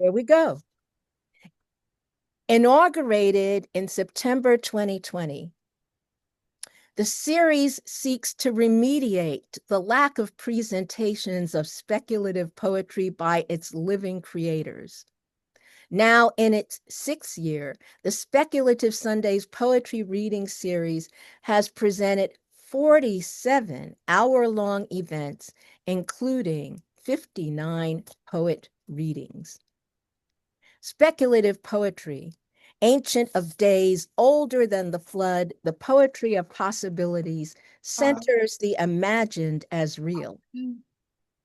There we go. Inaugurated in September 2020, the series seeks to remediate the lack of presentations of speculative poetry by its living creators. Now in its sixth year, the Speculative Sundays Poetry Reading Series has presented 47 hour-long events, including 59 poet readings. Speculative poetry, ancient of days, older than the flood, the poetry of possibilities, centers the imagined as real.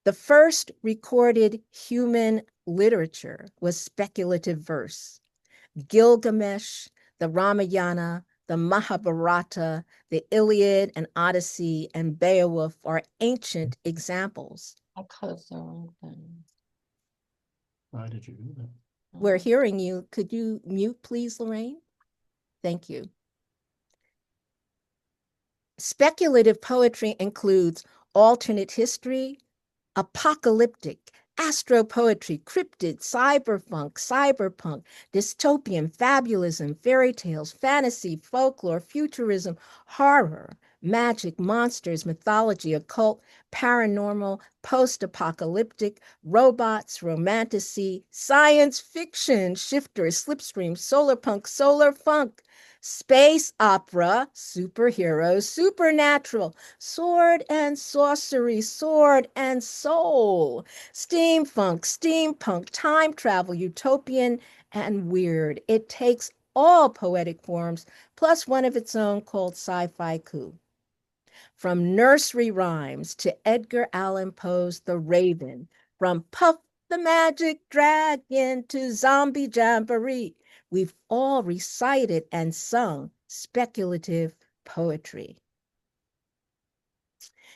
The first recorded human literature was speculative verse. Gilgamesh, the Ramayana, the Mahabharata, the Iliad and Odyssey, and Beowulf are ancient examples. I closed the wrong thing. Why did you do that? We're hearing you. Could you mute, please, Lorraine? Thank you. Speculative poetry includes alternate history, apocalyptic, astropoetry, cryptid, cyberpunk, dystopian, fabulism, fairy tales, fantasy, folklore, futurism, horror, magic, monsters, mythology, occult, paranormal, post-apocalyptic, robots, romantasy, science fiction, shifters, slipstream, solar punk, solar funk, space opera, superheroes, supernatural, sword and sorcery, sword and soul, steampunk, time travel, utopian, and weird. It takes all poetic forms, plus one of its own called sci-fi coup. From nursery rhymes to Edgar Allan Poe's The Raven, from Puff the Magic Dragon to Zombie Jamboree, we've all recited and sung speculative poetry.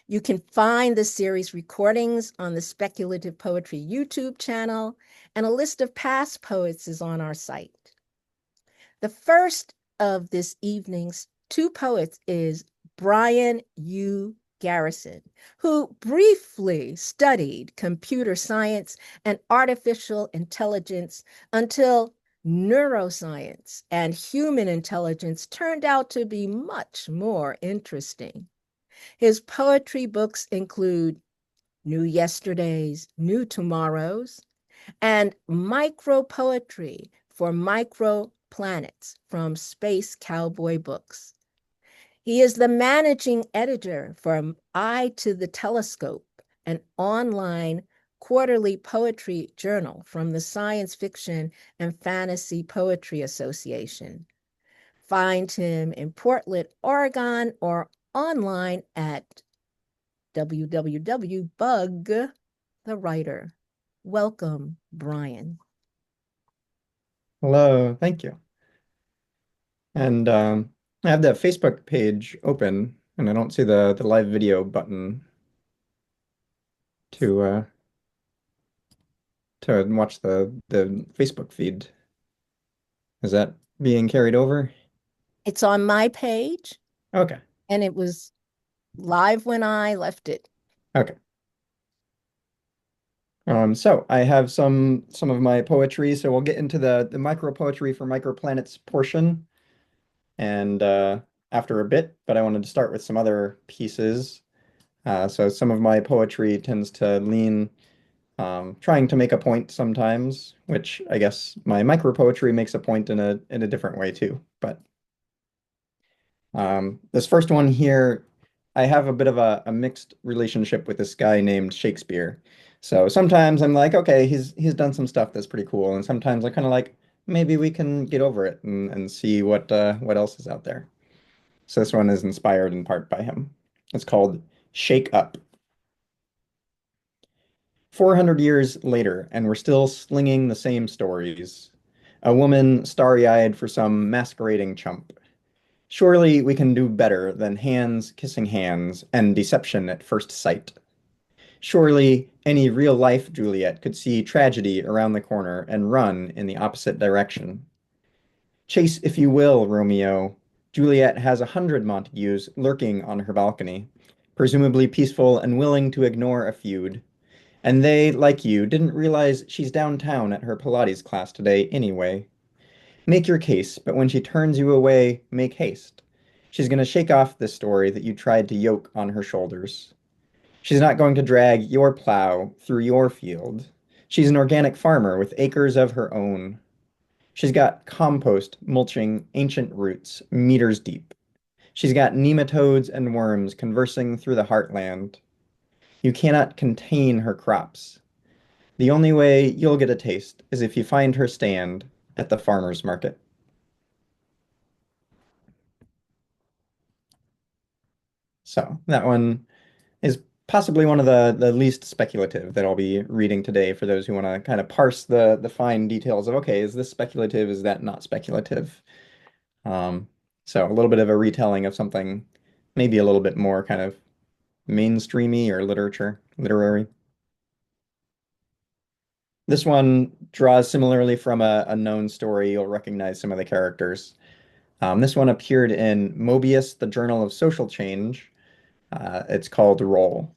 You can find the series recordings on the Speculative Poetry YouTube channel, and a list of past poets is on our site. The first of this evening's two poets is Brian U. Garrison, who briefly studied computer science and artificial intelligence until neuroscience and human intelligence turned out to be much more interesting. His poetry books include New Yesterdays, New Tomorrows, and Micro Poetry for Micro Planets from Space Cowboy Books. He is the managing editor for Eye to the Telescope, an online quarterly poetry journal from the Science Fiction and Fantasy Poetry Association. Find him in Portland, Oregon, or online at www.bug the writer. Welcome, Brian. Hello, thank you. And I have the Facebook page open, and I don't see the live video button to watch the Facebook feed. Is that being carried over? It's on my page. Okay. And it was live when I left it. Okay. So I have some of my poetry, so we'll get into the micro poetry for microplanets portion, and after a bit, but I wanted to start with some other pieces. So some of my poetry tends to lean trying to make a point sometimes, which I guess my micro poetry makes a point in a different way too. But this first one here, I have a bit of a mixed relationship with this guy named Shakespeare. So sometimes I'm like, okay, he's done some stuff that's pretty cool, and sometimes I kind of like maybe we can get over it and see what else is out there. So this one is inspired in part by him. It's called Shake Up. 400 years later, and we're still slinging the same stories. A woman starry-eyed for some masquerading chump. Surely we can do better than hands kissing hands and deception at first sight. Surely any real-life Juliet could see tragedy around the corner and run in the opposite direction. Chase if you will, Romeo. Juliet has 100 Montagues lurking on her balcony, presumably peaceful and willing to ignore a feud. And they, like you, didn't realize she's downtown at her Pilates class today anyway. Make your case, but when she turns you away, make haste. She's going to shake off this story that you tried to yoke on her shoulders. She's not going to drag your plow through your field. She's an organic farmer with acres of her own. She's got compost mulching ancient roots meters deep. She's got nematodes and worms conversing through the heartland. You cannot contain her crops. The only way you'll get a taste is if you find her stand at the farmer's market. So that one is possibly one of the least speculative that I'll be reading today for those who want to kind of parse the fine details of, okay, is this speculative? Is that not speculative? Um, so a little bit of a retelling of something maybe a little bit more kind of mainstreamy or literary. This one draws similarly from a known story. You'll recognize some of the characters. This one appeared in Mobius, the Journal of Social Change. It's called Roll,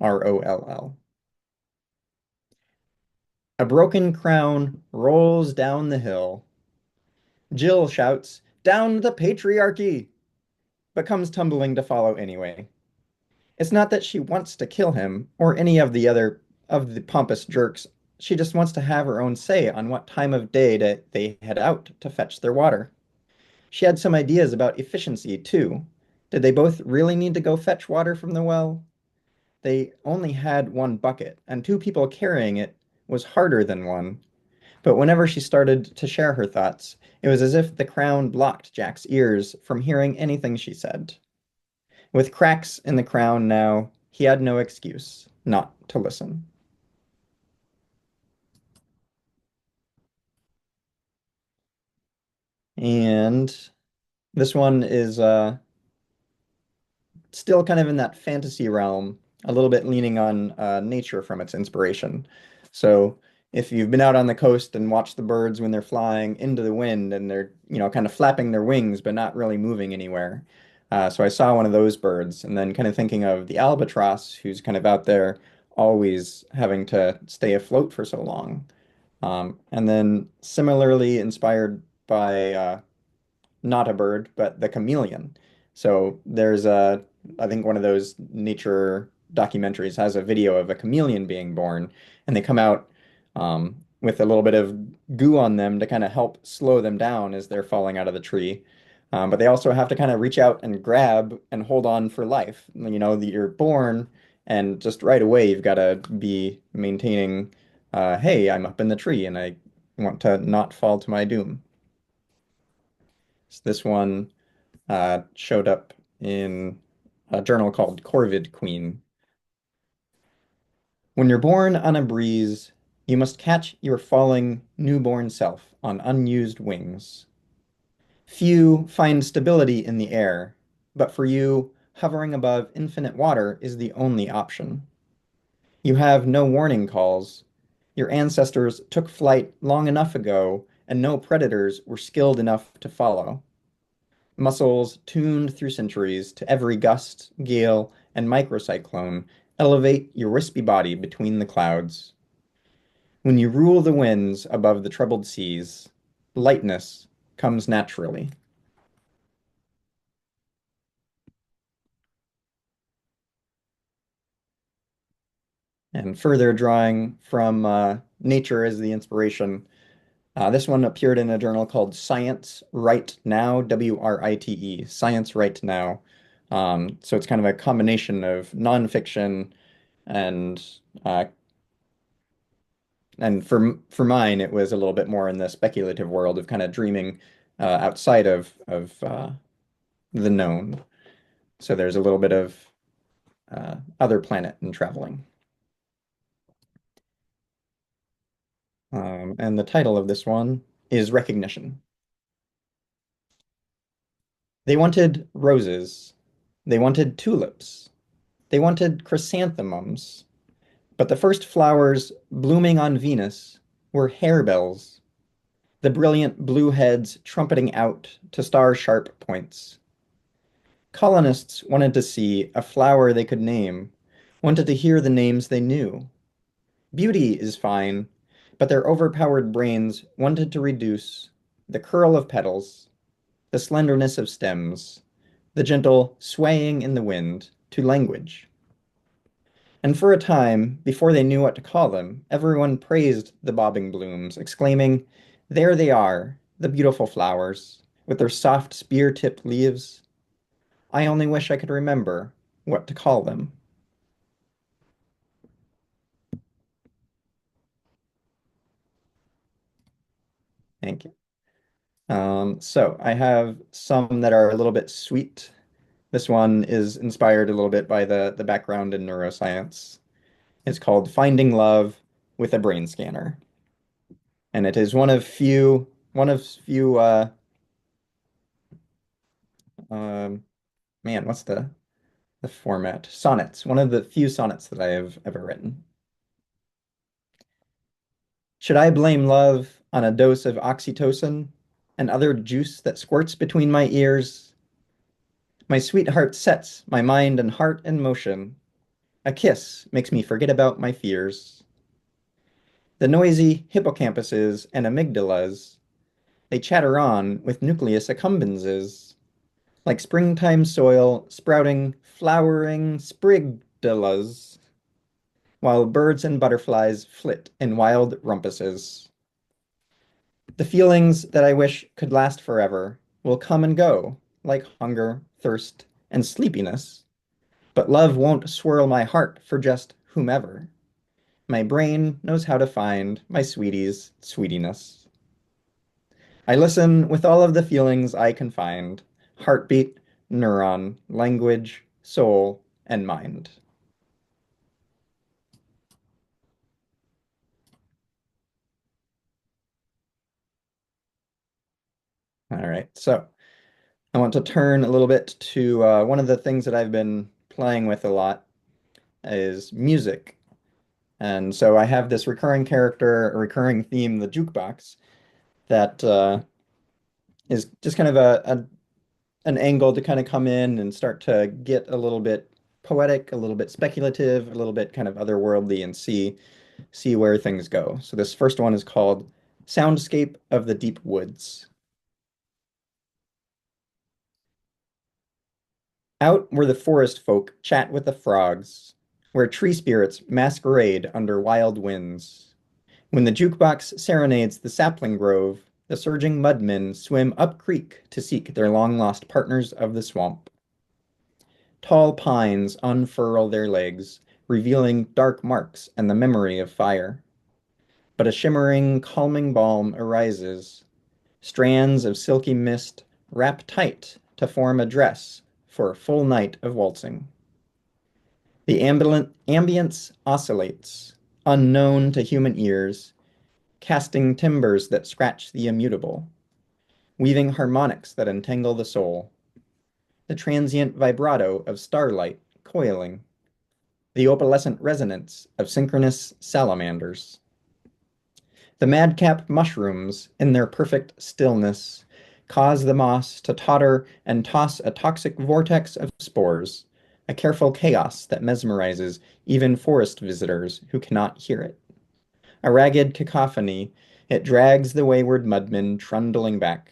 Roll. A broken crown rolls down the hill. Jill shouts, "Down the patriarchy!" but comes tumbling to follow anyway. It's not that she wants to kill him or any of the other of the pompous jerks. She just wants to have her own say on what time of day they head out to fetch their water. She had some ideas about efficiency, too. Did they both really need to go fetch water from the well? They only had one bucket, and two people carrying it was harder than one. But whenever she started to share her thoughts, it was as if the crown blocked Jack's ears from hearing anything she said. With cracks in the crown now, he had no excuse not to listen. And this one is still kind of in that fantasy realm, a little bit leaning on nature from its inspiration. So if you've been out on the coast and watched the birds when they're flying into the wind and they're, kind of flapping their wings but not really moving anywhere. So I saw one of those birds and then kind of thinking of the albatross who's kind of out there always having to stay afloat for so long. And then similarly inspired by not a bird, but the chameleon. So there's I think one of those nature documentaries has a video of a chameleon being born, and they come out with a little bit of goo on them to kind of help slow them down as they're falling out of the tree. But they also have to kind of reach out and grab and hold on for life. You're born, and just right away you've got to be maintaining, hey, I'm up in the tree and I want to not fall to my doom. So this one showed up in a journal called Corvid Queen. When you're born on a breeze, you must catch your falling newborn self on unused wings. Few find stability in the air, but for you, hovering above infinite water is the only option. You have no warning calls. Your ancestors took flight long enough ago, and no predators were skilled enough to follow. Muscles tuned through centuries to every gust, gale, and microcyclone elevate your wispy body between the clouds. When you rule the winds above the troubled seas, lightness comes naturally. And further drawing from nature as the inspiration, this one appeared in a journal called Science Right Now, WRITE, Science Right Now. So it's kind of a combination of nonfiction and uh, and for mine, it was a little bit more in the speculative world of kind of dreaming outside of the known. So there's a little bit of other planet and traveling. And the title of this one is Recognition. They wanted roses. They wanted tulips. They wanted chrysanthemums. But the first flowers blooming on Venus were harebells, the brilliant blue heads trumpeting out to star-sharp points. Colonists wanted to see a flower they could name, wanted to hear the names they knew, Beauty is fine, but their overpowered brains wanted to reduce the curl of petals, the slenderness of stems, the gentle swaying in the wind to language. And for a time, before they knew what to call them, everyone praised the bobbing blooms, exclaiming, "There they are, the beautiful flowers, with their soft spear-tipped leaves. I only wish I could remember what to call them." Thank you. So I have some that are a little bit sweet. This one is inspired a little bit by the background in neuroscience. It's called Finding Love with a Brain Scanner. And it is one of few um, man, what's the format? Sonnets. One of the few sonnets that I have ever written. Should I blame love on a dose of oxytocin and other juice that squirts between my ears? My sweetheart sets my mind and heart in motion. A kiss makes me forget about my fears. The noisy hippocampuses and amygdalas, they chatter on with nucleus accumbens, like springtime soil sprouting flowering sprigdillas, while birds and butterflies flit in wild rumpuses. The feelings that I wish could last forever will come and go, like hunger, thirst, and sleepiness. But love won't swirl my heart for just whomever. My brain knows how to find my sweetie's sweetiness. I listen with all of the feelings I can find: heartbeat, neuron, language, soul, and mind. All right, so I want to turn a little bit to one of the things that I've been playing with a lot is music. And so I have this recurring character, a recurring theme, the jukebox, that is just kind of an angle to kind of come in and start to get a little bit poetic, a little bit speculative, a little bit kind of otherworldly, and see where things go. So this first one is called Soundscape of the Deep Woods. Out where the forest folk chat with the frogs, where tree spirits masquerade under wild winds. When the jukebox serenades the sapling grove, the surging mudmen swim up creek to seek their long-lost partners of the swamp. Tall pines unfurl their legs, revealing dark marks and the memory of fire. But a shimmering, calming balm arises. Strands of silky mist wrap tight to form a dress for a full night of waltzing. The ambience oscillates, unknown to human ears, casting timbers that scratch the immutable, weaving harmonics that entangle the soul. The transient vibrato of starlight coiling, the opalescent resonance of synchronous salamanders. The madcap mushrooms, in their perfect stillness, cause the moss to totter and toss a toxic vortex of spores, a careful chaos that mesmerizes even forest visitors who cannot hear it. A ragged cacophony, it drags the wayward mudmen trundling back.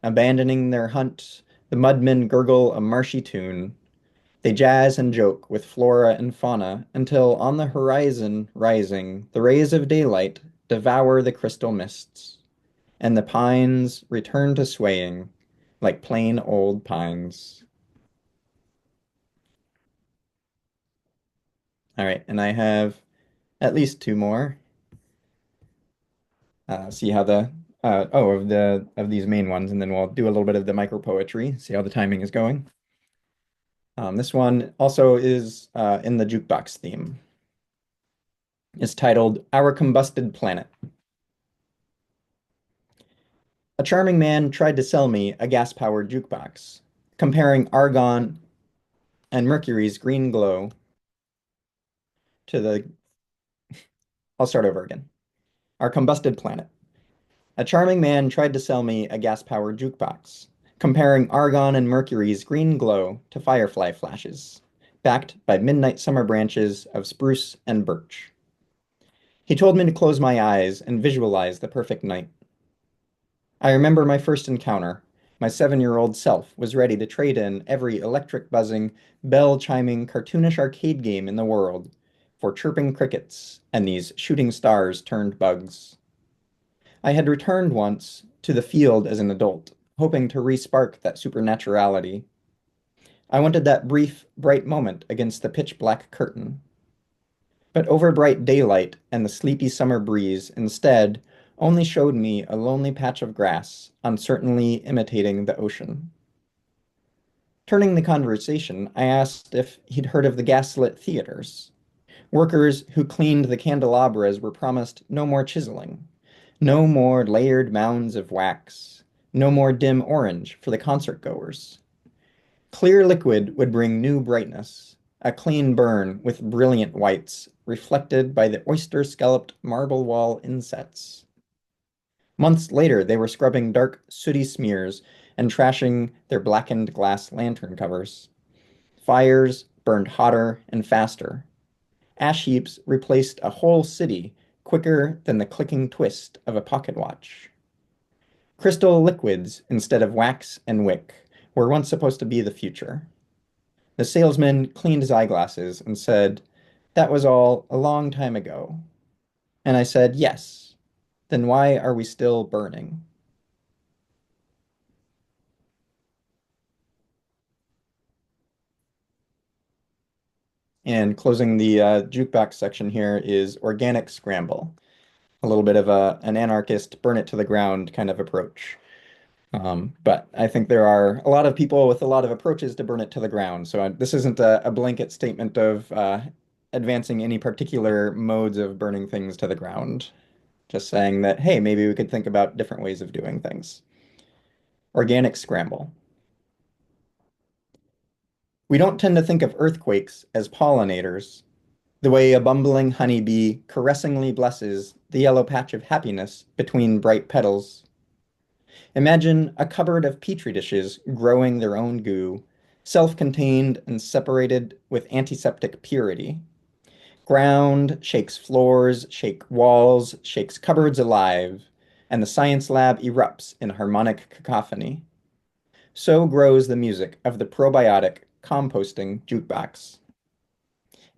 Abandoning their hunt, the mudmen gurgle a marshy tune. They jazz and joke with flora and fauna until on the horizon rising, the rays of daylight devour the crystal mists, and the pines return to swaying like plain old pines. All right, and I have at least two more. See how the of these main ones, and then we'll do a little bit of the micro poetry. See how the timing is going. This one also is in the jukebox theme. It's titled "Our Combusted Planet." A charming man tried to sell me a gas-powered jukebox, comparing argon and Mercury's green glow to the. I'll start over again. Our combusted planet. A charming man tried to sell me a gas-powered jukebox, comparing argon and Mercury's green glow to firefly flashes, backed by midnight summer branches of spruce and birch. He told me to close my eyes and visualize the perfect night. I remember my first encounter. My 7-year-old self was ready to trade in every electric buzzing, bell chiming, cartoonish arcade game in the world for chirping crickets and these shooting stars turned bugs. I had returned once to the field as an adult, hoping to re-spark that supernaturality. I wanted that brief, bright moment against the pitch black curtain. But over bright daylight and the sleepy summer breeze instead only showed me a lonely patch of grass, uncertainly imitating the ocean. Turning the conversation, I asked if he'd heard of the gaslit theaters. Workers who cleaned the candelabras were promised no more chiseling, no more layered mounds of wax, no more dim orange for the concert goers. Clear liquid would bring new brightness, a clean burn with brilliant whites, reflected by the oyster-scalloped marble wall insets. Months later, they were scrubbing dark, sooty smears and trashing their blackened glass lantern covers. Fires burned hotter and faster. Ash heaps replaced a whole city quicker than the clicking twist of a pocket watch. Crystal liquids instead of wax and wick were once supposed to be the future. The salesman cleaned his eyeglasses and said, "That was all a long time ago." And I said, "Yes. Then why are we still burning?" And closing the jukebox section here is Organic Scramble, a little bit of an anarchist, burn it to the ground kind of approach. But I think there are a lot of people with a lot of approaches to burn it to the ground. So this isn't a blanket statement of advancing any particular modes of burning things to the ground. Just saying that, hey, maybe we could think about different ways of doing things. Organic scramble. We don't tend to think of earthquakes as pollinators, the way a bumbling honeybee caressingly blesses the yellow patch of happiness between bright petals. Imagine a cupboard of petri dishes growing their own goo, self-contained and separated with antiseptic purity. Ground shakes floors, shake walls, shakes cupboards alive, and the science lab erupts in harmonic cacophony. So grows the music of the probiotic composting jukebox.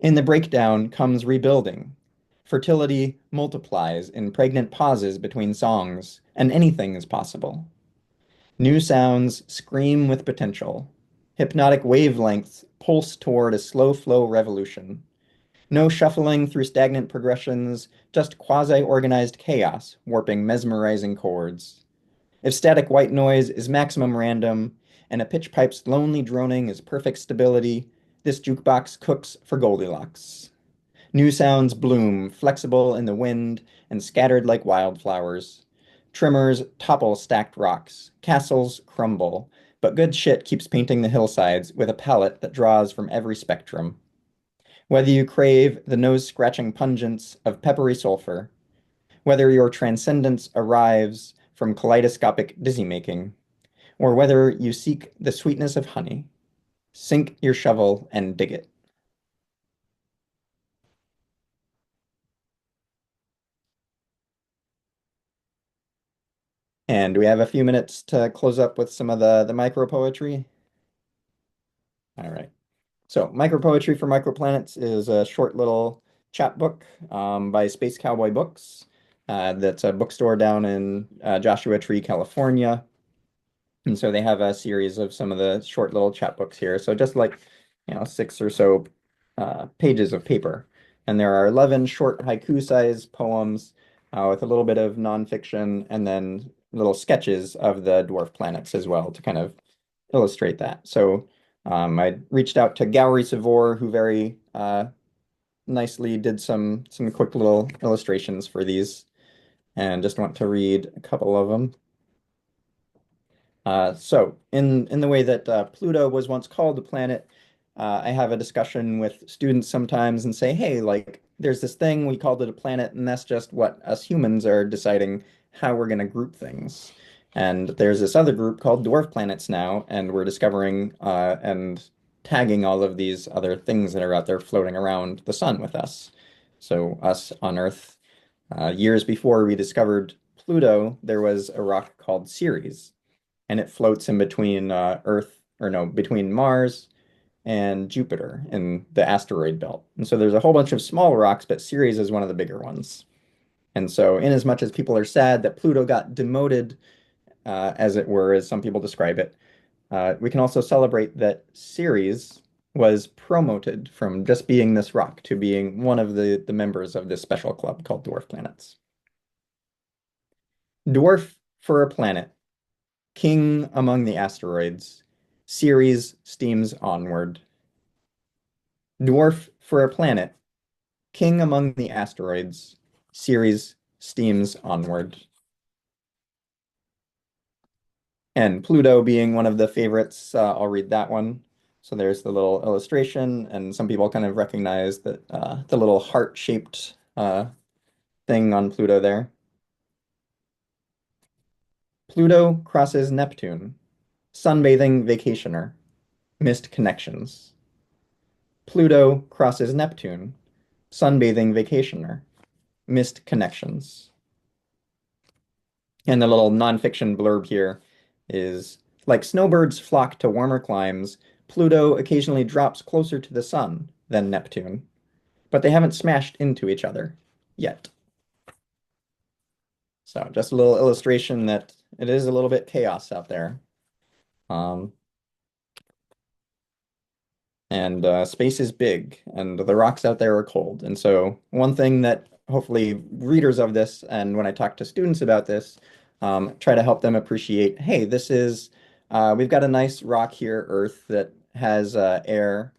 In the breakdown comes rebuilding. Fertility multiplies in pregnant pauses between songs, and anything is possible. New sounds scream with potential. Hypnotic wavelengths pulse toward a slow flow revolution. No shuffling through stagnant progressions, just quasi-organized chaos warping mesmerizing chords. If static white noise is maximum random, and a pitch pipe's lonely droning is perfect stability, this jukebox cooks for Goldilocks. New sounds bloom, flexible in the wind and scattered like wildflowers. Trimmers topple stacked rocks, castles crumble, but good shit keeps painting the hillsides with a palette that draws from every spectrum. Whether you crave the nose-scratching pungence of peppery sulfur, whether your transcendence arrives from kaleidoscopic dizzy-making, or whether you seek the sweetness of honey, sink your shovel and dig it. And we have a few minutes to close up with some of the micro poetry. All right. So Micro Poetry for Microplanets is a short little chapbook by Space Cowboy Books. That's a bookstore down in Joshua Tree, California. And so they have a series of some of the short little chapbooks here. So just like, 6 or so pages of paper. And there are 11 short haiku-size poems with a little bit of nonfiction and then little sketches of the dwarf planets as well to kind of illustrate that. So I reached out to Gowrie Savor, who very nicely did some quick little illustrations for these, and just want to read a couple of them. So in the way that Pluto was once called a planet, I have a discussion with students sometimes and say, hey, like there's this thing, we called it a planet, and that's just what us humans are deciding how we're going to group things. And there's this other group called dwarf planets now, and we're discovering and tagging all of these other things that are out there floating around the sun with us. So us on Earth Years before we discovered Pluto, there was a rock called Ceres, and it floats in between between Mars and Jupiter in the asteroid belt. And so there's a whole bunch of small rocks, but Ceres is one of the bigger ones. And so, in as much as people are sad that Pluto got demoted, as it were, as some people describe it, we can also celebrate that Ceres was promoted from just being this rock to being one of the members of this special club called dwarf planets. Dwarf for a planet, king among the asteroids, Ceres steams onward. Dwarf for a planet, king among the asteroids, Ceres steams onward. And Pluto being one of the favorites, I'll read that one. So there's the little illustration, and some people kind of recognize that the little heart-shaped thing on Pluto there. Pluto crosses Neptune, sunbathing vacationer, missed connections. Pluto crosses Neptune, sunbathing vacationer, missed connections. And the little nonfiction blurb here is, like snowbirds flock to warmer climes, Pluto occasionally drops closer to the sun than Neptune, but they haven't smashed into each other yet. So just a little illustration that it is a little bit chaos out there. And space is big, and the rocks out there are cold. And so one thing that hopefully readers of this, and when I talk to students about this, try to help them appreciate, hey, we've got a nice rock here, Earth, that has air,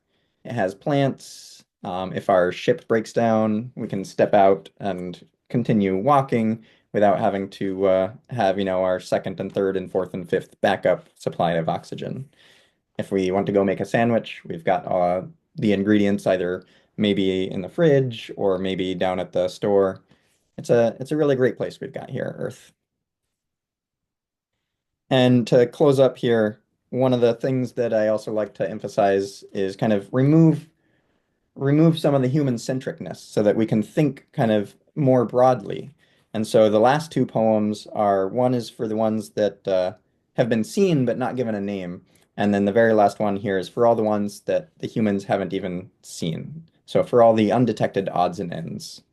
it has plants. If our ship breaks down, we can step out and continue walking without having to have, our second and third and fourth and fifth backup supply of oxygen. If we want to go make a sandwich, we've got the ingredients either maybe in the fridge or maybe down at the store. It's a really great place we've got here, Earth. And to close up here, one of the things that I also like to emphasize is kind of remove some of the human centricness so that we can think kind of more broadly. And so the last two poems one is for the ones that have been seen but not given a name. And then the very last one here is for all the ones that the humans haven't even seen. So for all the undetected odds and ends.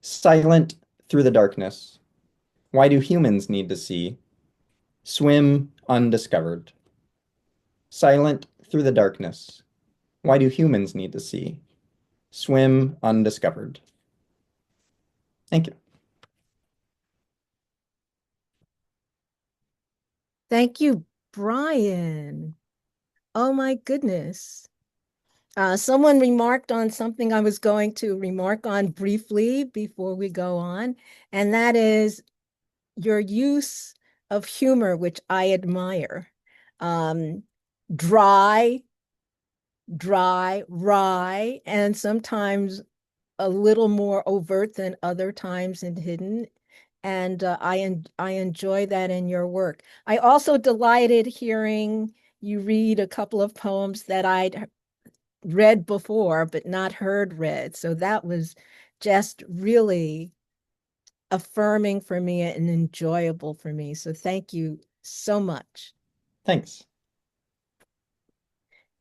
Silent through the darkness. Why do humans need to see? Swim undiscovered. Silent through the darkness. Why do humans need to see? Swim undiscovered. Thank you. Thank you, Brian. Oh my goodness. Someone remarked on something I was going to remark on briefly before we go on, and that is your use of humor, which I admire. Dry, wry, and sometimes a little more overt than other times and hidden. And I enjoy that in your work. I also delighted hearing you read a couple of poems that I'd read before, but not heard read. So that was just really affirming for me and enjoyable for me. So thank you so much. Thanks.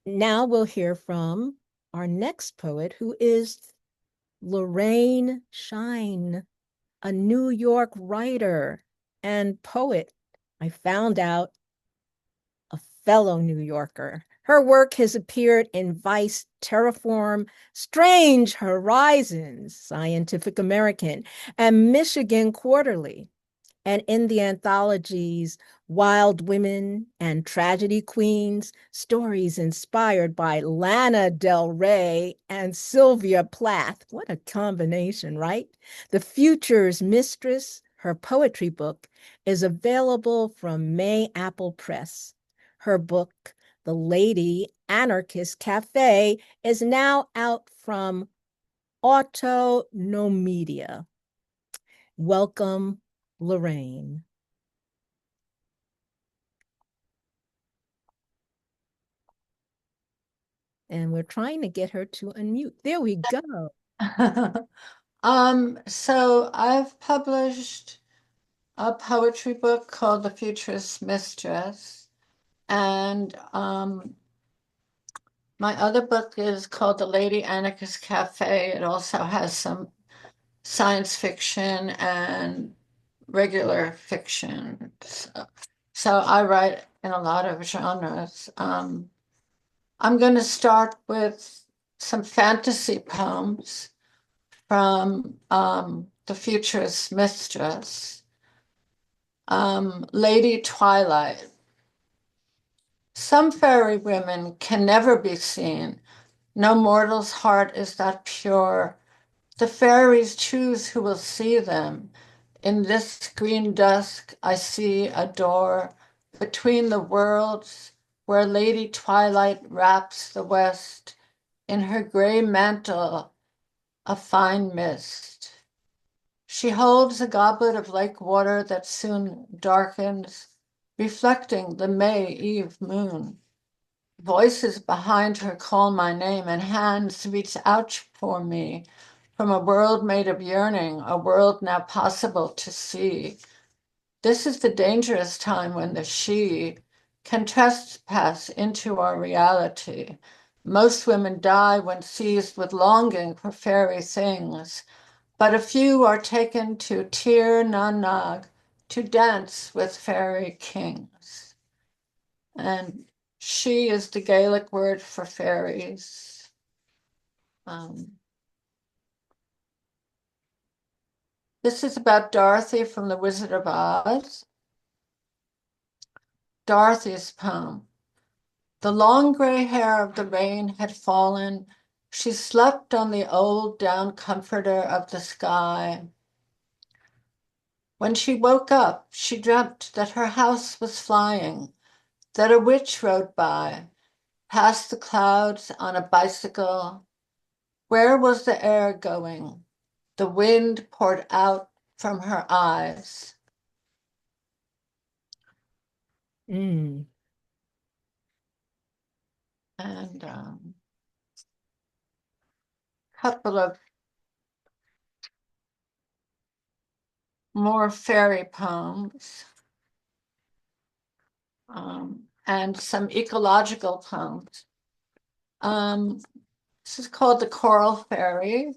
Now we'll hear from our next poet, who is Lorraine Schein, a New York writer and poet. I found out a fellow New Yorker. Her work has appeared in Vice, Terraform, Strange Horizons, Scientific American, and Michigan Quarterly, and in the anthologies Wild Women and Tragedy Queens, stories inspired by Lana Del Rey and Sylvia Plath. What a combination, right? The Future's Mistress, her poetry book, is available from May Apple Press. Her book, The Lady Anarchist Cafe, is now out from Autonomedia. Welcome, Lorraine. And we're trying to get her to unmute. There we go. So I've published a poetry book called The Futurist Mistress, and my other book is called The Lady Anarchist Cafe. It also has some science fiction and regular fiction. So I write in a lot of genres. I'm going to start with some fantasy poems from The Futurist Mistress. Lady Twilight. Some fairy women can never be seen. No mortal's heart is that pure. The fairies choose who will see them. In this green dusk, I see a door between the worlds where Lady Twilight wraps the west in her gray mantle of fine mist. She holds a goblet of lake water that soon darkens, reflecting the May Eve moon. Voices behind her call my name, and hands reach out for me from a world made of yearning, a world now possible to see. This is the dangerous time when the she can trespass into our reality. Most women die when seized with longing for fairy things, but a few are taken to Tir Nan Nag to dance with fairy kings. And she is the Gaelic word for fairies. This is about Dorothy from The Wizard of Oz. Dorothy's poem. The long gray hair of the rain had fallen. She slept on the old down comforter of the sky. When she woke up, she dreamt that her house was flying, that a witch rode by, past the clouds on a bicycle. Where was the air going? The wind poured out from her eyes. Mm. And couple of more fairy poems, and some ecological poems. This is called The Coral Fairy.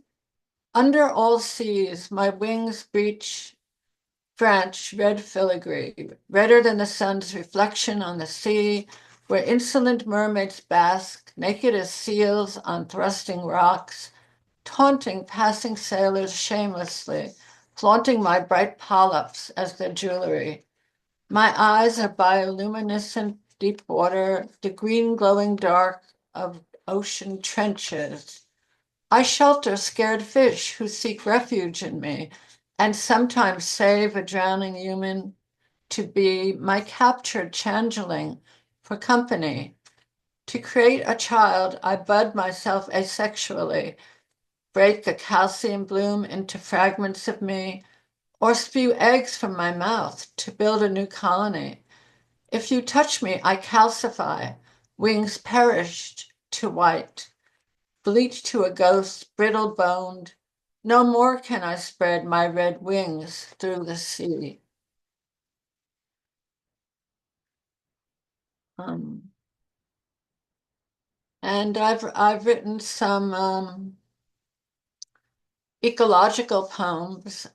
Under all seas, my wings breach branch red filigree, redder than the sun's reflection on the sea, where insolent mermaids bask, naked as seals on thrusting rocks, taunting passing sailors shamelessly, flaunting my bright polyps as their jewelry. My eyes are bioluminescent deep water, the green glowing dark of ocean trenches. I shelter scared fish who seek refuge in me, and sometimes save a drowning human to be my captured changeling for company. To create a child, I bud myself asexually, break a calcium bloom into fragments of me, or spew eggs from my mouth to build a new colony. If you touch me, I calcify, wings perished to white, bleached to a ghost, brittle boned. No more can I spread my red wings through the sea. And I've written some ecological poems,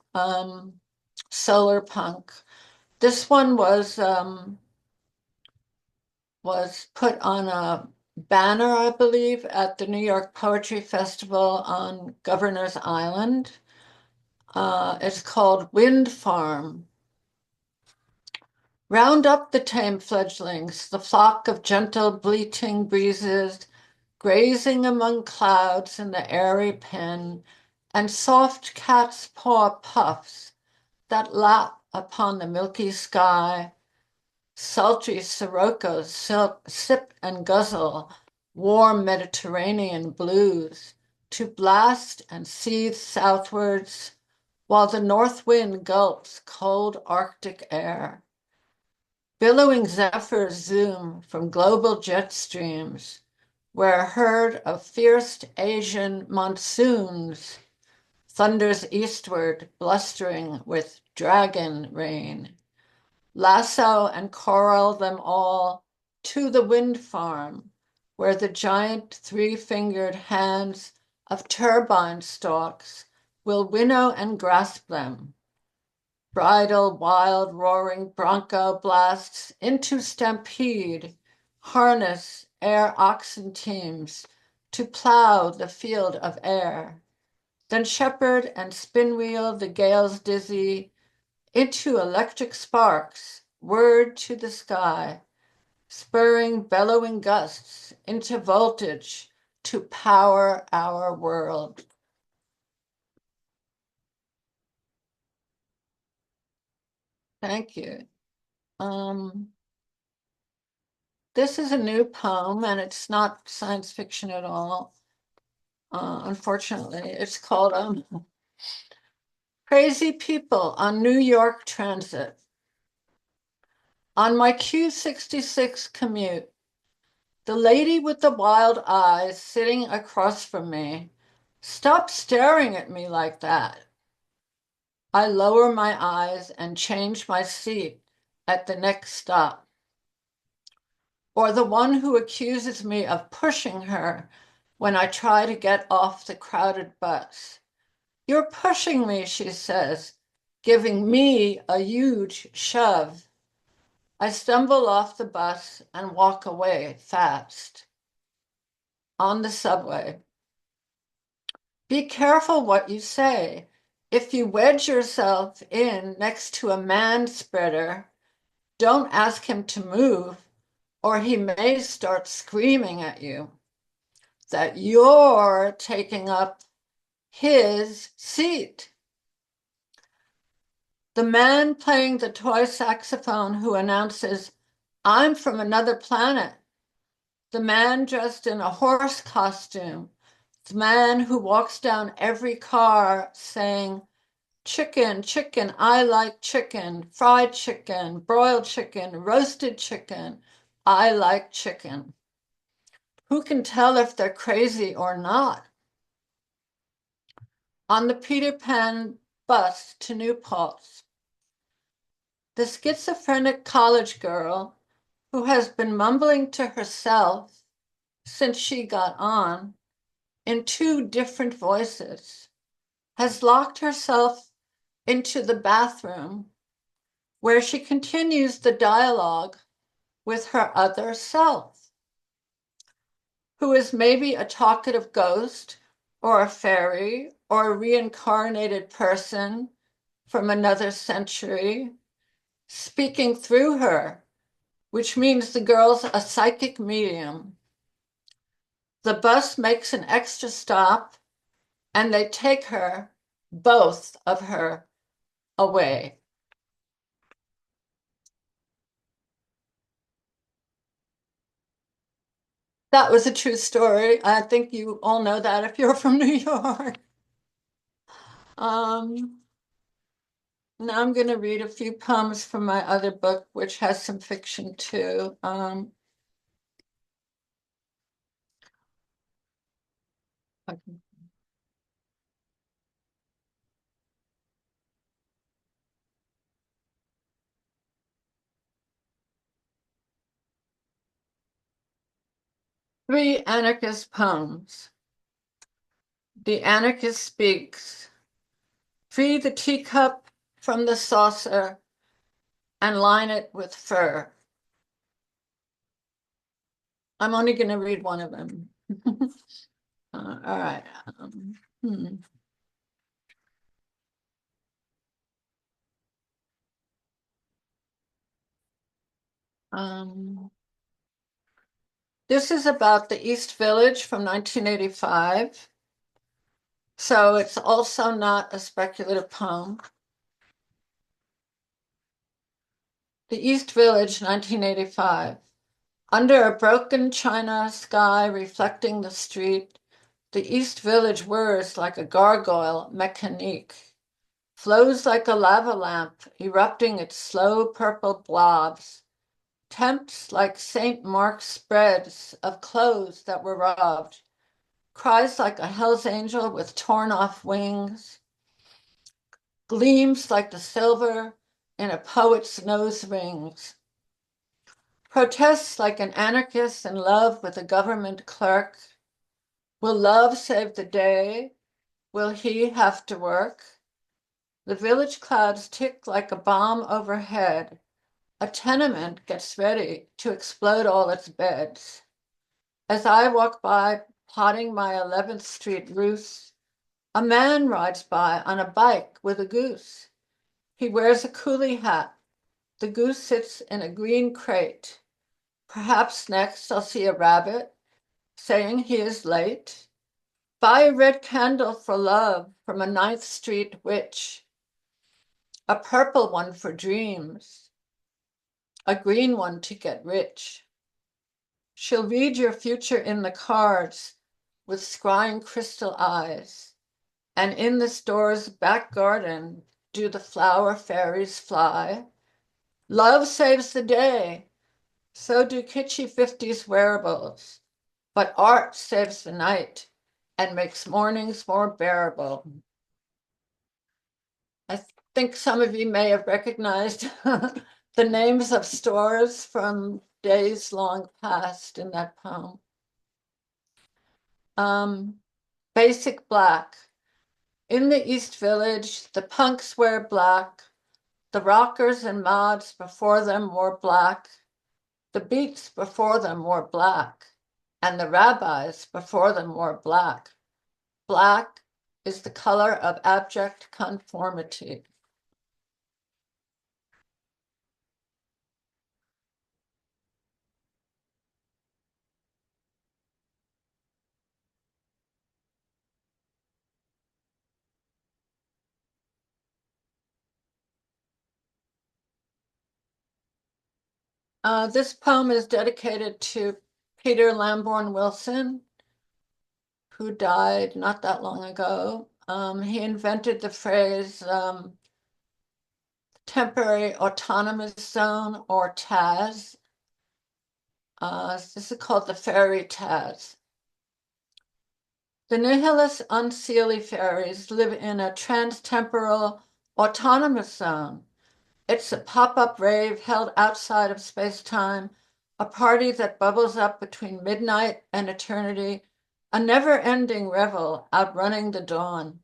solar punk. This one was put on a banner, I believe, at the New York Poetry Festival on Governor's Island. It's called Wind Farm. Round up the tame fledglings, the flock of gentle bleating breezes, grazing among clouds in the airy pen, and soft cat's paw puffs that lap upon the milky sky. Sultry siroccos sip and guzzle warm Mediterranean blues to blast and seethe southwards, while the north wind gulps cold Arctic air. Billowing zephyrs zoom from global jet streams, where a herd of fierce Asian monsoons thunders eastward, blustering with dragon rain. Lasso and coral them all to the wind farm, where the giant three-fingered hands of turbine stalks will winnow and grasp them. Bridle wild roaring bronco blasts into stampede, harness air oxen teams to plow the field of air. Then shepherd and spinwheel the gales dizzy into electric sparks, word to the sky, spurring bellowing gusts into voltage to power our world. Thank you. This is a new poem, and it's not science fiction at all. Unfortunately, it's called Crazy People on New York Transit. On my Q66 commute, the lady with the wild eyes sitting across from me stopped staring at me like that. I lower my eyes and change my seat at the next stop. Or the one who accuses me of pushing her when I try to get off the crowded bus. You're pushing me, she says, giving me a huge shove. I stumble off the bus and walk away fast. On the subway. Be careful what you say. If you wedge yourself in next to a man spreader, don't ask him to move, or he may start screaming at you that you're taking up his seat. The man playing the toy saxophone who announces, I'm from another planet. The man dressed in a horse costume. The man who walks down every car saying, chicken, chicken, I like chicken, fried chicken, broiled chicken, roasted chicken, I like chicken. Who can tell if they're crazy or not? On the Peter Pan bus to New Paltz, the schizophrenic college girl who has been mumbling to herself since she got on in two different voices, has locked herself into the bathroom where she continues the dialogue with her other self, who is maybe a talkative ghost or a fairy or a reincarnated person from another century, speaking through her, which means the girl's a psychic medium. The bus makes an extra stop and they take her, both of her, away. That was a true story. I think you all know that if you're from New York. Now I'm going to read a few poems from my other book, which has some fiction too. Okay. Three anarchist poems. The anarchist speaks. Free the teacup from the saucer and line it with fur. I'm only going to read one of them. All right. This is about the East Village from 1985. So it's also not a speculative poem. The East Village, 1985. Under a broken china sky reflecting the street, the East Village whirs like a gargoyle mécanique, flows like a lava lamp, erupting its slow purple blobs, tempts like St. Mark's spreads of clothes that were robbed, cries like a hell's angel with torn off wings, gleams like the silver in a poet's nose rings, protests like an anarchist in love with a government clerk. Will love save the day? Will he have to work? The village clouds tick like a bomb overhead. A tenement gets ready to explode all its beds. As I walk by, plotting my 11th Street roost, a man rides by on a bike with a goose. He wears a coolie hat. The goose sits in a green crate. Perhaps next I'll see a rabbit saying he is late. Buy a red candle for love from a 9th Street witch, a purple one for dreams, a green one to get rich. She'll read your future in the cards with scrying crystal eyes, and in the store's back garden do the flower fairies fly. Love saves the day, so do kitschy 50s wearables, but art saves the night and makes mornings more bearable. I think some of you may have recognized the names of stores from days long past in that poem. Basic black. In the East Village, the punks wear black. The rockers and mods before them wore black. The beats before them wore black. And the rabbis before them wore black. Black is the color of abject conformity. This poem is dedicated to Peter Lamborn Wilson, who died not that long ago. He invented the phrase temporary autonomous zone, or TAZ. This is called the fairy TAZ. The nihilist unseelie fairies live in a trans-temporal autonomous zone. It's a pop-up rave held outside of space-time, a party that bubbles up between midnight and eternity, a never-ending revel outrunning the dawn.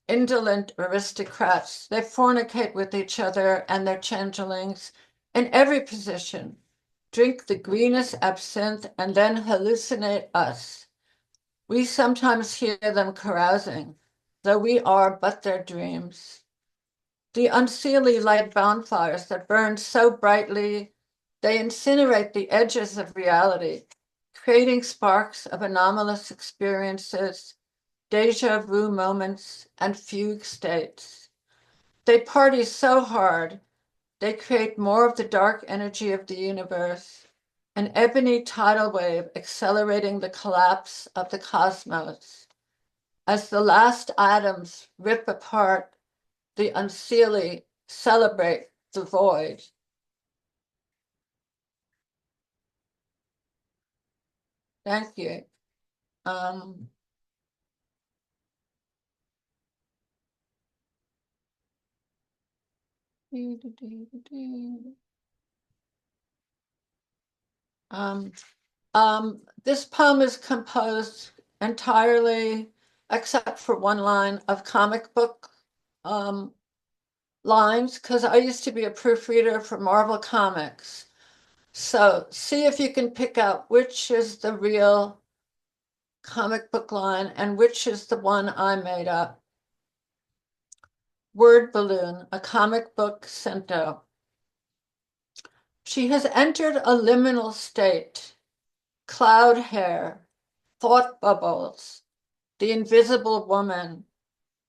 Indolent aristocrats, they fornicate with each other and their changelings in every position, drink the greenest absinthe, and then hallucinate us. We sometimes hear them carousing, though we are but their dreams. The unseelie light bonfires that burn so brightly, they incinerate the edges of reality, creating sparks of anomalous experiences, déjà vu moments, and fugue states. They party so hard, they create more of the dark energy of the universe, an ebony tidal wave accelerating the collapse of the cosmos. As the last atoms rip apart, the unseelie celebrate the void. Thank you. This poem is composed entirely, except for one line, of comic book lines, because I used to be a proofreader for Marvel Comics. So see if you can pick out which is the real comic book line and which is the one I made up. Word balloon, a comic book cento. She has entered a liminal state, cloud hair, thought bubbles, the invisible woman,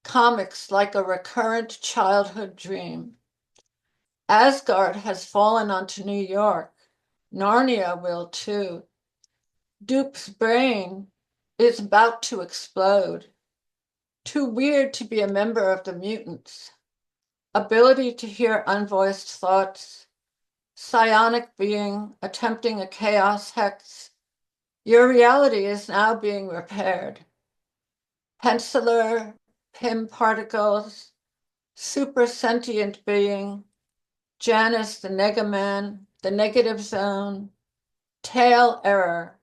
comics like a recurrent childhood dream. Asgard has fallen onto New York. Narnia will too. Dupe's brain is about to explode. Too weird to be a member of the mutants. Ability to hear unvoiced thoughts. Psionic being attempting a chaos hex. Your reality is now being repaired. Penciler, Pym particles, super sentient being, Janus the Negaman, the negative zone, tail error,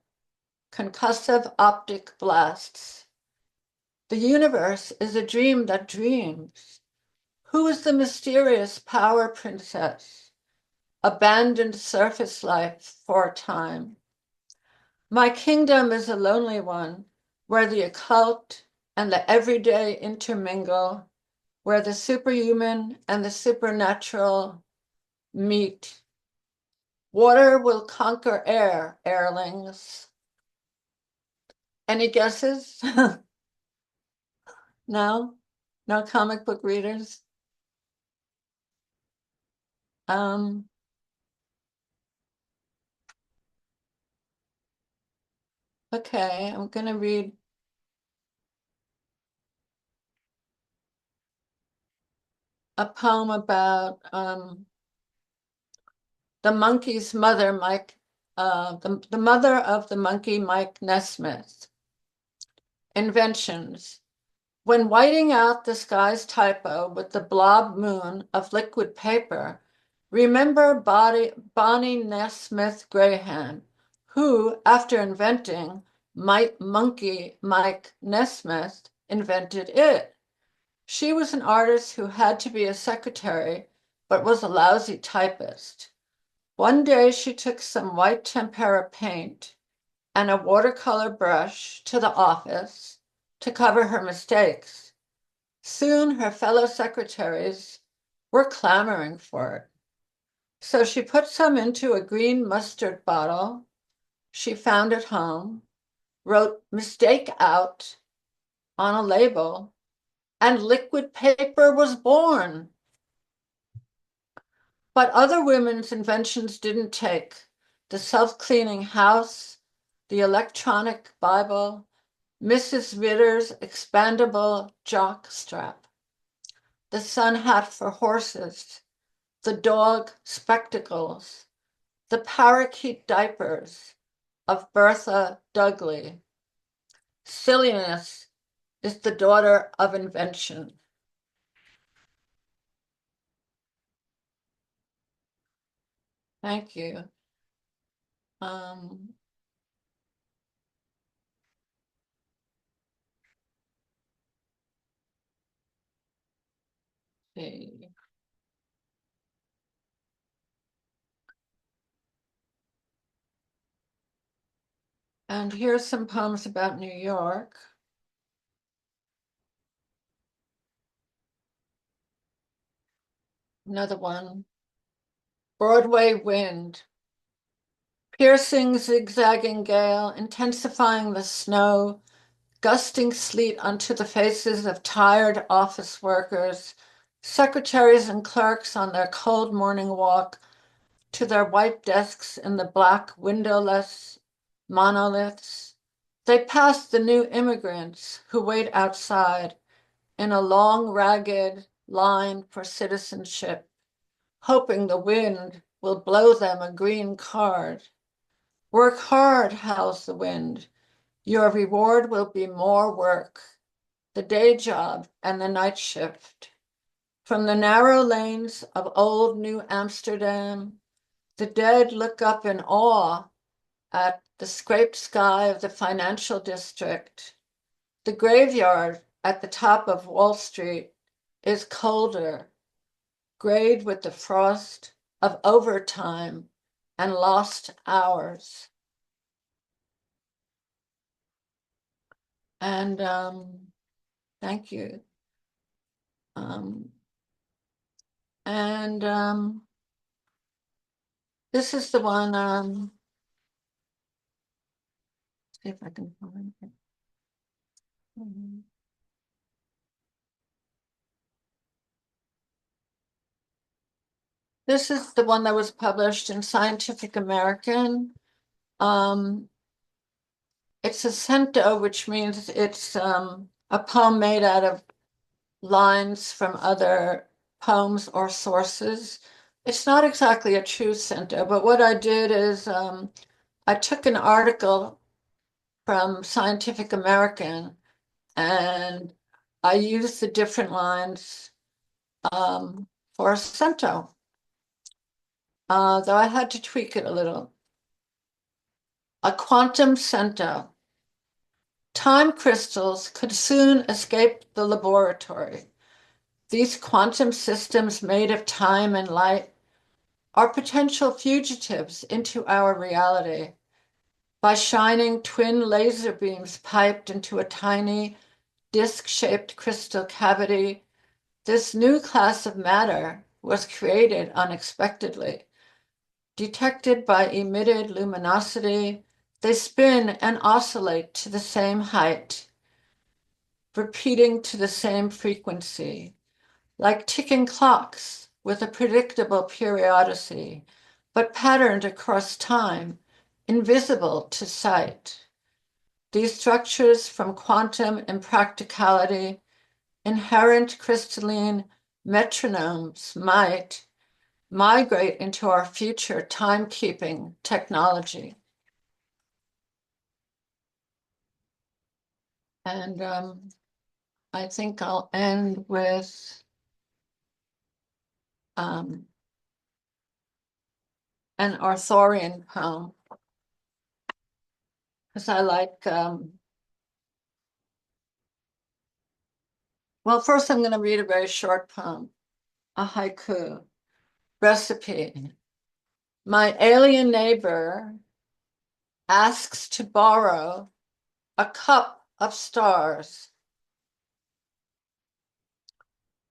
concussive optic blasts. The universe is a dream that dreams. Who is the mysterious power princess? Abandoned surface life for a time. My kingdom is a lonely one, where the occult and the everyday intermingle, where the superhuman and the supernatural meet. Water will conquer air, airlings. Any guesses? No? No comic book readers? Okay, I'm going to read a poem about the monkey's mother, the mother of the monkey, Mike Nesmith. Inventions. When whiting out the sky's typo with the blob moon of liquid paper, remember Bonnie Nesmith Graham, who, after inventing monkey Mike Nesmith, invented it. She was an artist who had to be a secretary, but was a lousy typist. One day she took some white tempera paint and a watercolor brush to the office to cover her mistakes. Soon her fellow secretaries were clamoring for it. So she put some into a green mustard bottle she found at home, wrote "mistake out" on a label, and liquid paper was born. But other women's inventions didn't take. The self-cleaning house, the electronic Bible, Mrs. Ritter's expandable jock strap, the sun hat for horses, the dog spectacles, the parakeet diapers of Bertha Dudley. Silliness is the daughter of invention. Thank you. See. And here's some poems about New York. Another one. Broadway wind. Piercing, zigzagging gale, intensifying the snow, gusting sleet onto the faces of tired office workers, secretaries and clerks on their cold morning walk to their white desks in the black windowless monoliths. They pass the new immigrants who wait outside in a long, ragged line for citizenship, hoping the wind will blow them a green card. Work hard, howls the wind. Your reward will be more work, the day job and the night shift. From the narrow lanes of old New Amsterdam, the dead look up in awe at the scraped sky of the financial district. The graveyard at the top of Wall Street is colder, grayed with the frost of overtime and lost hours. And thank you. This is the one, see if I can find it. This is the one that was published in Scientific American. It's a cento, which means it's a poem made out of lines from other poems or sources. It's not exactly a true cento, but what I did is I took an article from Scientific American and I used the different lines for a cento. Though I had to tweak it a little. A quantum cento. Time crystals could soon escape the laboratory. These quantum systems made of time and light are potential fugitives into our reality. By shining twin laser beams piped into a tiny disc-shaped crystal cavity, this new class of matter was created unexpectedly. Detected by emitted luminosity, they spin and oscillate to the same height, repeating to the same frequency, like ticking clocks with a predictable periodicity, but patterned across time, invisible to sight. These structures from quantum impracticality, inherent crystalline metronomes might migrate into our future timekeeping technology. And I think I'll end with an Arthurian poem, because I like, well, first I'm going to read a very short poem, a haiku. Recipe. My alien neighbor asks to borrow a cup of stars.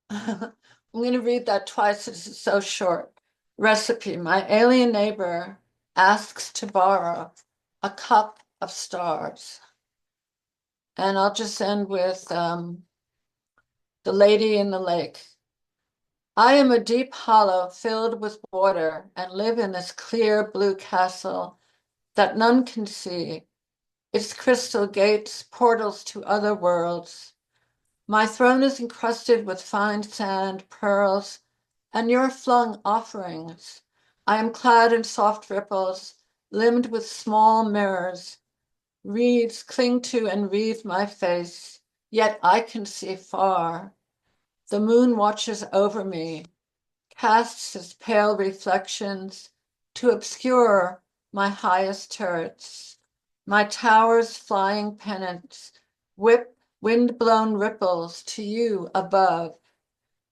I'm going to read that twice. This is so short. Recipe. My alien neighbor asks to borrow a cup of stars. And I'll just end with the lady in the lake. I am a deep hollow filled with water and live in this clear blue castle that none can see. Its crystal gates, portals to other worlds. My throne is encrusted with fine sand, pearls, and your flung offerings. I am clad in soft ripples, limned with small mirrors. Reeds cling to and wreathe my face, yet I can see far. The moon watches over me, casts its pale reflections to obscure my highest turrets. My towers' flying pennants whip wind-blown ripples to you above.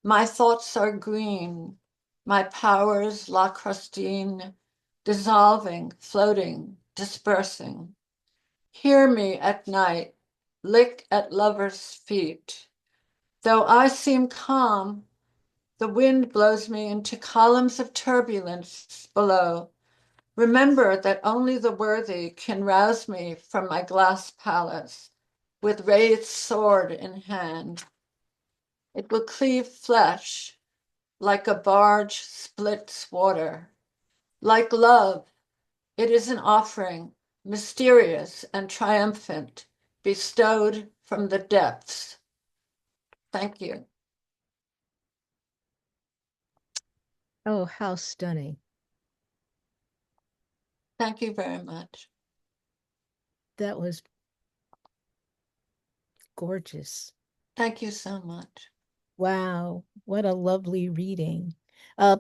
My thoughts are green, my powers lacrustine, dissolving, floating, dispersing. Hear me at night, lick at lovers' feet. Though I seem calm, the wind blows me into columns of turbulence below. Remember that only the worthy can rouse me from my glass palace with raised sword in hand. It will cleave flesh like a barge splits water. Like love, it is an offering, mysterious and triumphant, bestowed from the depths. Thank you. Oh, how stunning. Thank you very much. That was gorgeous. Thank you so much. Wow, what a lovely reading.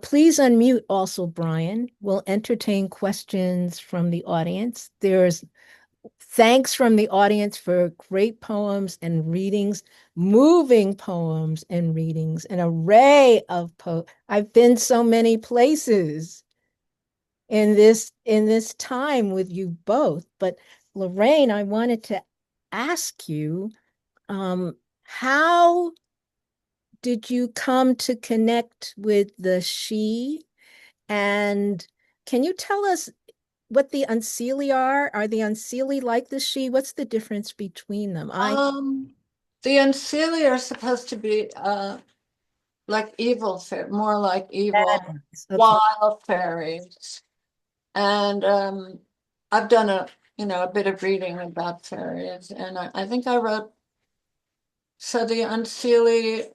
Please unmute also, Brian. We'll entertain questions from the audience. There's thanks from the audience for great poems and readings, moving poems and readings, an array of poems. I've been so many places in this time with you both. But Lorraine, I wanted to ask you, how did you come to connect with the she? And can you tell us what the unseelie are? Are the unseelie like the she? What's the difference between them? The unseelie are supposed to be like evil, more like evil, Okay. wild fairies. And I've done a bit of reading about fairies, and I think I wrote. So the unseelie.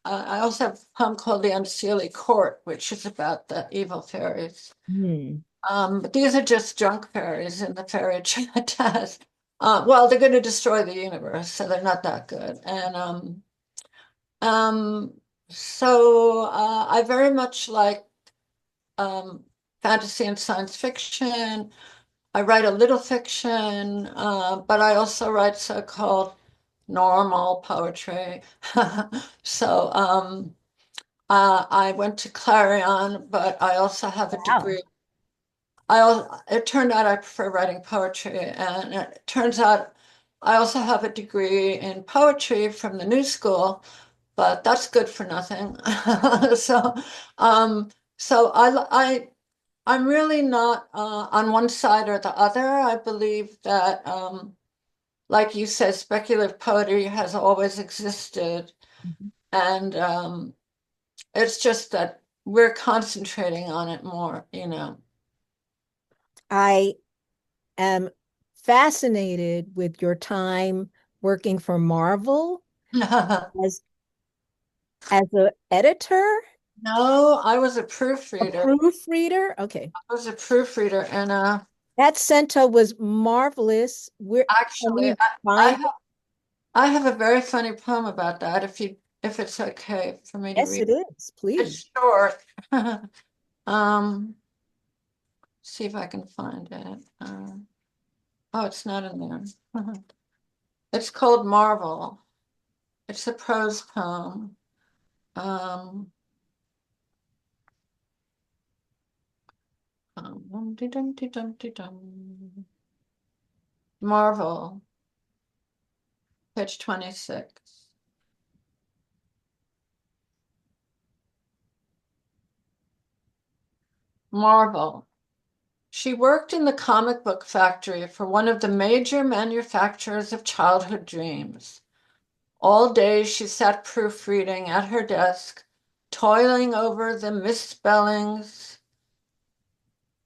I also have a poem called The Unseelie Court, which is about the evil fairies. But these are just junk fairies in the fairy tale. Well, they're going to destroy the universe, so they're not that good. And So I very much like fantasy and science fiction. I write a little fiction, but I also write so-called normal poetry. So I went to Clarion, but I also have a Wow. degree. It turned out I prefer writing poetry, and it turns out I also have a degree in poetry from the New School, but that's good for nothing. So, um, so I'm really not on one side or the other. I believe that, like you said, speculative poetry has always existed, Mhm. and it's just that we're concentrating on it more, you know. I am fascinated with your time working for Marvel as an editor, No, I was a a proofreader. proofreader. Okay. I was a proofreader, and That center was marvelous. Where can actually, we I find? have I have a very funny poem about that. If it's okay for me to Yes, read, it is. Please. it's short. Um, see if I can find it. Oh, it's not in there. It's called Marvel. It's a prose poem. Um, dum-de-dum-de-dum-de-dum. Marvel, page 26. Marvel. She worked in the comic book factory for one of the major manufacturers of childhood dreams. All day she sat proofreading at her desk, toiling over the misspellings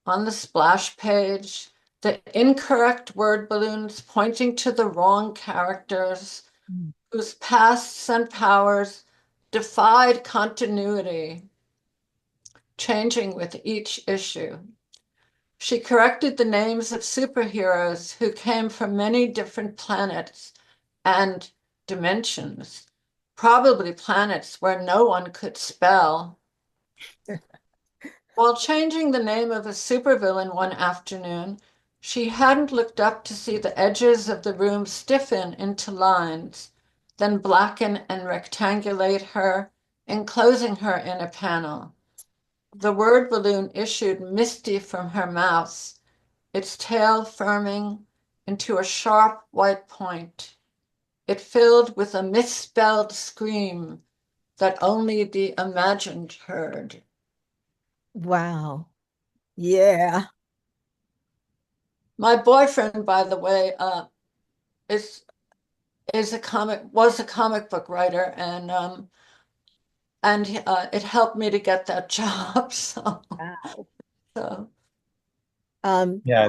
on the splash page, the incorrect word balloons pointing to the wrong characters, Mm. whose pasts and powers defied continuity, changing with each issue. She corrected the names of superheroes who came from many different planets and dimensions, probably planets where no one could spell. While changing the name of a supervillain one afternoon, she hadn't looked up to see the edges of the room stiffen into lines, then blacken and rectangulate her, enclosing her in a panel. The word balloon issued misty from her mouth, its tail firming into a sharp white point. It filled with a misspelled scream that only the imagined heard. Wow. Yeah. My boyfriend, by the way, is was a comic book writer, and it helped me to get that job. Wow. So Um, Yeah,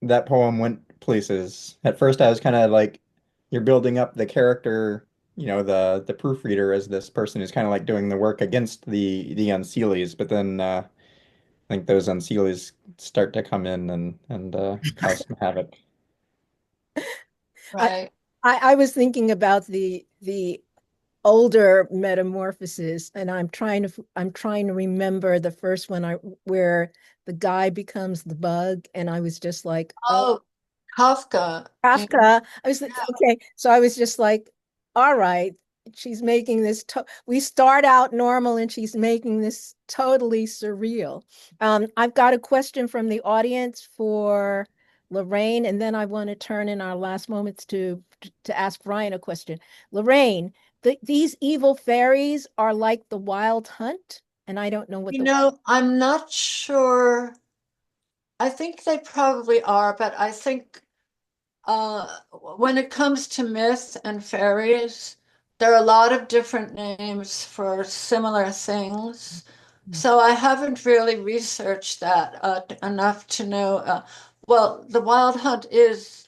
that poem went places. At first I was kind of like you're building up the character, the proofreader as this person who's kind of like doing the work against the Unseelies, but then I think those Unseelies start to come in and cause some havoc. I, right. I was thinking about the older metamorphoses, and I'm trying to remember the first one where the guy becomes the bug, and I was just like, oh, Oh, Kafka. Kafka. Yeah. Okay, so I was just like, all right, she's making this. We start out normal, and she's making this totally surreal. I've got a question from the audience for Lorraine, and then I want to turn in our last moments to ask Brian a question. Lorraine, these evil fairies are like the Wild Hunt, and I don't know what the. I'm not sure. I think they probably are, but I think when it comes to myth and fairies, there are a lot of different names for similar things. So I haven't really researched that enough to know. Well, the Wild Hunt is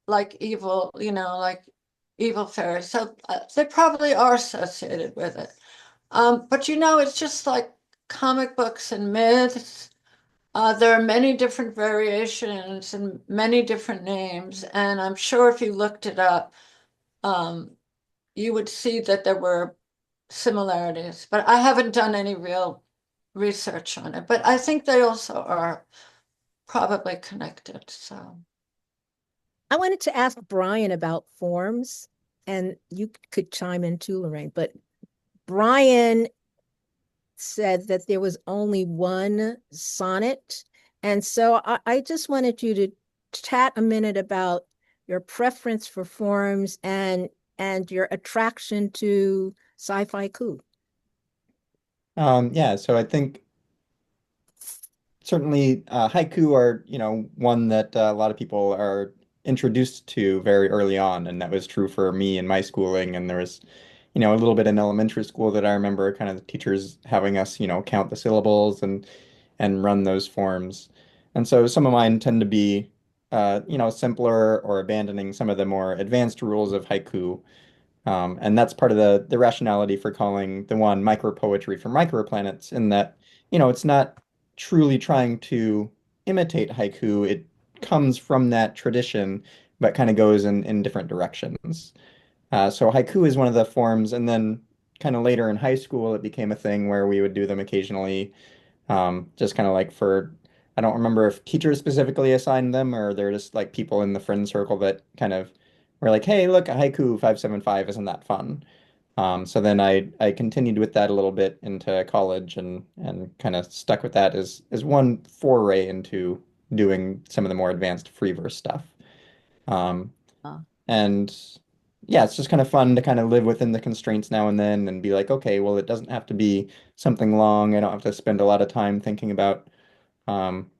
like evil, like evil fairies. So they probably are associated with it. But it's just like comic books and myths. There are many different variations and many different names, and I'm sure if you looked it up, you would see that there were similarities, but I haven't done any real research on it. But I think they also are probably connected. So I wanted to ask Brian about forms, and you could chime in too, Lorraine, but Brian said that there was only one sonnet. And so I just wanted you to chat a minute about your preference for forms and your attraction to sci-fi coup. Yeah, so I think certainly haiku are, one that a lot of people are introduced to very early on, and that was true for me in my schooling. And there was, a little bit in elementary school that I remember kind of the teachers having us, count the syllables and run those forms. And so some of mine tend to be, simpler or abandoning some of the more advanced rules of haiku. And that's part of the rationality for calling the one micropoetry for microplanets, in that, it's not truly trying to imitate haiku. It comes from that tradition, but kind of goes in different directions. So haiku is one of the forms, and then kind of later in high school, it became a thing where we would do them occasionally, just kind of like for, I don't remember if teachers specifically assigned them or they're just like people in the friend circle that kind of were like, hey, look, a haiku 575, isn't that fun? So then I continued with that a little bit into college and kind of stuck with that as one foray into doing some of the more advanced free verse stuff. Um, Uh, and yeah, it's just kind of fun to kind of live within the constraints now and then and be like, okay, well, it doesn't have to be something long. I don't have to spend a lot of time thinking about, um,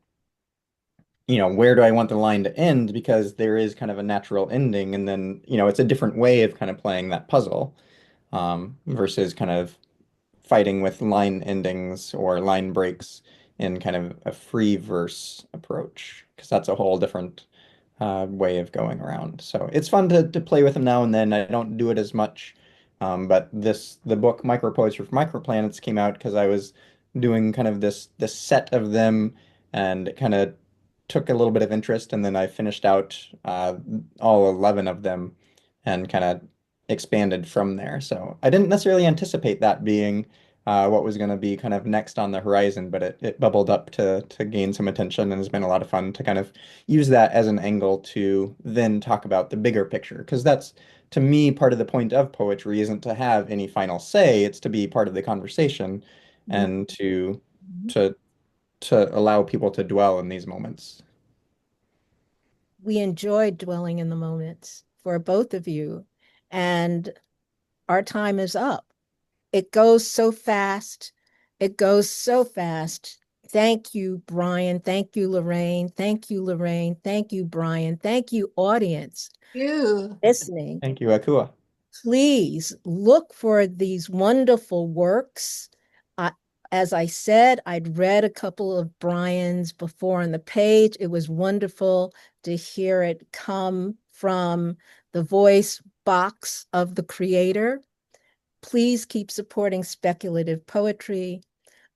where do I want the line to end, because there is kind of a natural ending. And then, it's a different way of kind of playing that puzzle, versus kind of fighting with line endings or line breaks in kind of a free verse approach, because that's a whole different way of going around. So it's fun to play with them now and then. I don't do it as much, but the book Micropoetry for Microplanets came out because I was doing kind of this set of them, and it kind of took a little bit of interest, and then I finished out all 11 of them and kind of expanded from there. So I didn't necessarily anticipate that being what was going to be kind of next on the horizon, but it bubbled up to gain some attention, and has been a lot of fun to kind of use that as an angle to then talk about the bigger picture. Because that's, to me, part of the point of poetry isn't to have any final say, it's to be part of the conversation and to to allow people to dwell in these moments. we enjoyed dwelling in the moments for both of you, and our time is up. It goes so fast. It goes so fast. Thank you, Brian. Thank you, Lorraine. Thank you, Lorraine. Thank you, Brian. Thank you, audience, you. listening. Thank you, Akua. Please look for these wonderful works. As I said, I'd read a couple of Brian's before on the page. It was wonderful to hear it come from the voice box of the creator. Please keep supporting speculative poetry.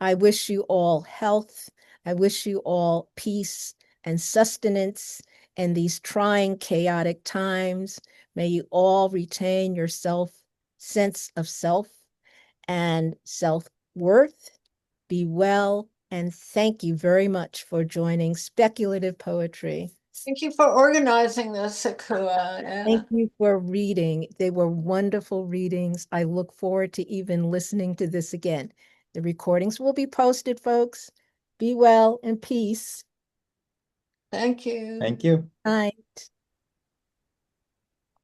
I wish you all health. I wish you all peace and sustenance in these trying, chaotic times. May you all retain your sense of self and self-worth. Be well, and thank you very much for joining Speculative Poetry. Thank you for organizing this, Akua. Yeah. Thank you for reading. They were wonderful readings. I look forward to even listening to this again. The recordings will be posted, folks. Be well and peace. Thank you. Thank you. Night.